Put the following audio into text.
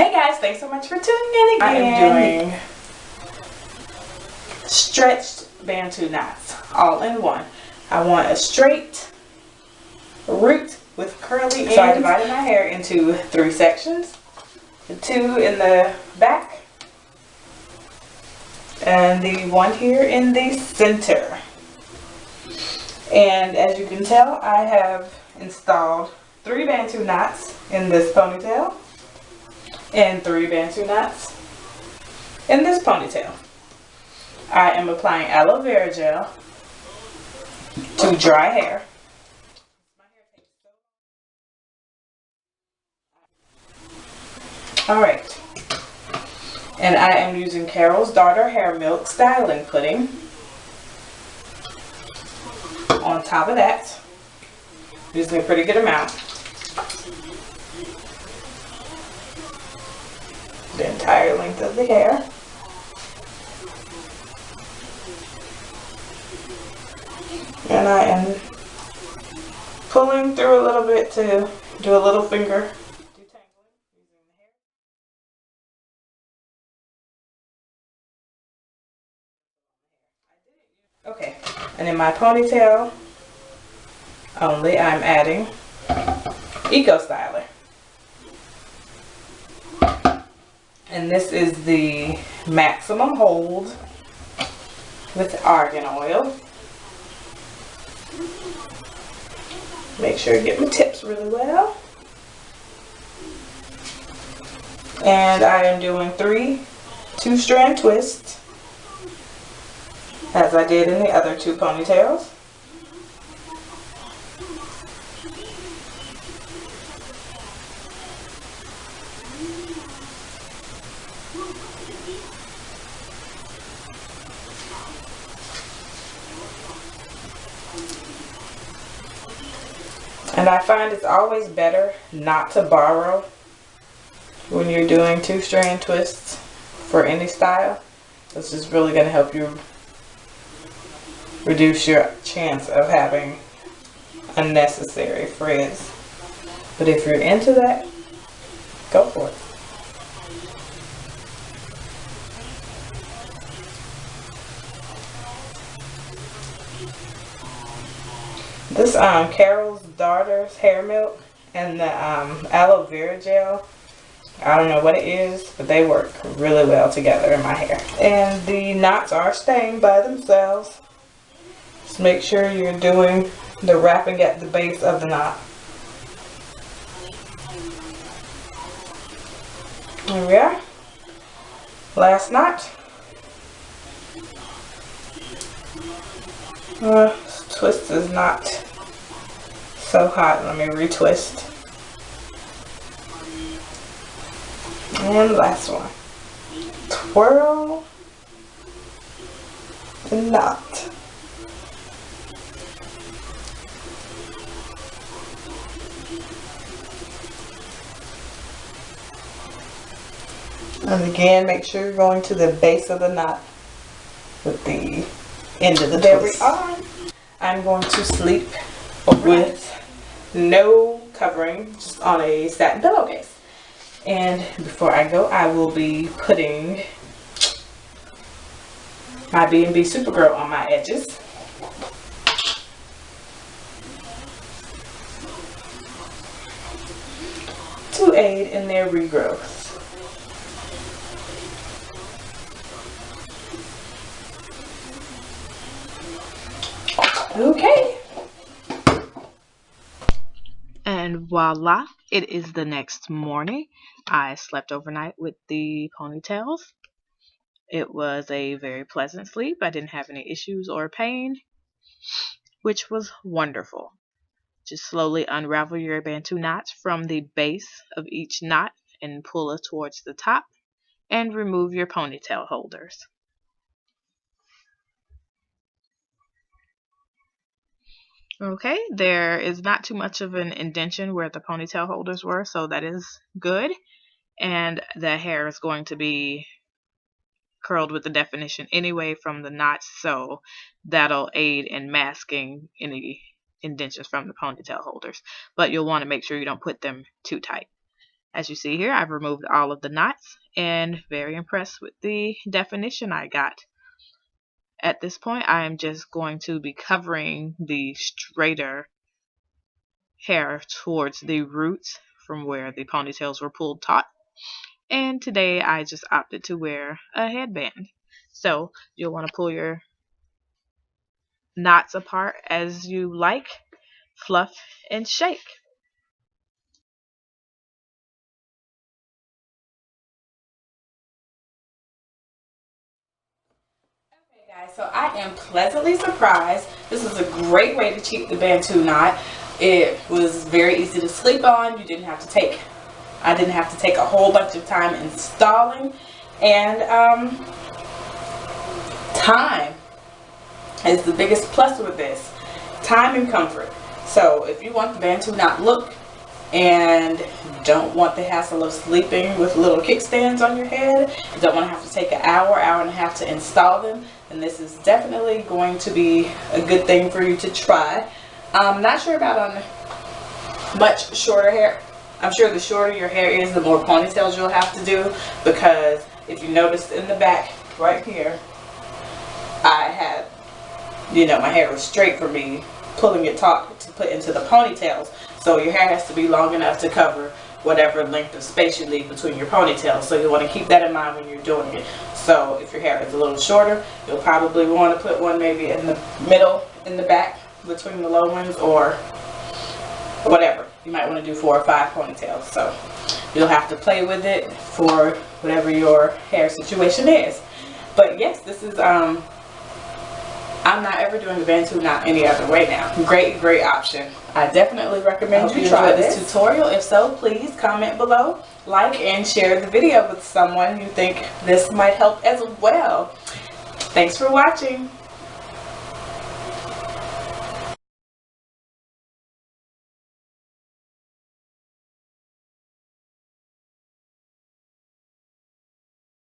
Hey guys, thanks so much for tuning in again. I am doing stretched Bantu knots all in one. I want a straight root with curly ends. So I divided my hair into 3 sections. The 2 in the back and the 1 here in the center. And as you can tell, I have installed 3 Bantu knots in this ponytail and 3 Bantu knots in this ponytail. I am applying aloe vera gel to dry hair. Alright, and I am using Carol's Daughter Hair Milk Styling Pudding on top of that, using a pretty good amount. The entire length of the hair. And I am pulling through a little bit to do a little finger detangling using the hair. Okay, and in my ponytail only, I'm adding Eco Styler. And this is the maximum hold with argan oil. Make sure I get my tips really well. And I am doing 3 2-strand twists, as I did in the other 2 ponytails. And I find it's always better not to borrow when you're doing 2-strand twists for any style. This is really going to help you reduce your chance of having unnecessary frizz. But if you're into that, go for it. This Carol's Daughter's Hair Milk and the aloe vera gel, I don't know what it is, but they work really well together in my hair. And the knots are staying by themselves. Just make sure you're doing the wrapping at the base of the knot. There we are. Last knot. This twist is not so hot. Let me retwist. And last one. Twirl the knot. And again, make sure you're going to the base of the knot with the end of the twist. There we are. I'm going to sleep with no covering, just on a satin pillowcase. And before I go, I will be putting my B&B Supergirl on my edges. To aid in their regrowth. Okay. And voila, it is the next morning. I slept overnight with the ponytails. It was a very pleasant sleep. I didn't have any issues or pain, which was wonderful. Just slowly unravel your Bantu knots from the base of each knot and pull it towards the top, and remove your ponytail holders. Okay, there is not too much of an indentation where the ponytail holders were, so that is good. And the hair is going to be curled with the definition anyway from the knots, so that'll aid in masking any indentions from the ponytail holders. But you'll want to make sure you don't put them too tight. As you see here, I've removed all of the knots and very impressed with the definition I got. At this point, I am just going to be covering the straighter hair towards the roots from where the ponytails were pulled taut. And today I just opted to wear a headband. So you'll want to pull your knots apart as you like, fluff and shake. Guys, so I am pleasantly surprised. This is a great way to cheat the Bantu knot. It was very easy to sleep on. I didn't have to take a whole bunch of time installing, and time is the biggest plus with this. Time and comfort. So if you want the Bantu knot look and don't want the hassle of sleeping with little kickstands on your head, you don't want to have to take an hour and a half to install them, and this is definitely going to be a good thing for you to try. I'm not sure about on much shorter hair. I'm sure the shorter your hair is, the more ponytails you'll have to do, because if you notice in the back right here, I had, my hair was straight for me pulling it taut to put into the ponytails. So your hair has to be long enough to cover whatever length of space you leave between your ponytails. So you want to keep that in mind when you're doing it. So if your hair is a little shorter, you'll probably want to put one maybe in the middle, in the back, between the low ones, or whatever. You might want to do 4 or 5 ponytails. So you'll have to play with it for whatever your hair situation is. But yes, this is I'm not ever doing the Bantu knot any other way now. Great option. I definitely recommend you try this tutorial. If so, please comment below, like, and share the video with someone you think this might help as well. Thanks for watching.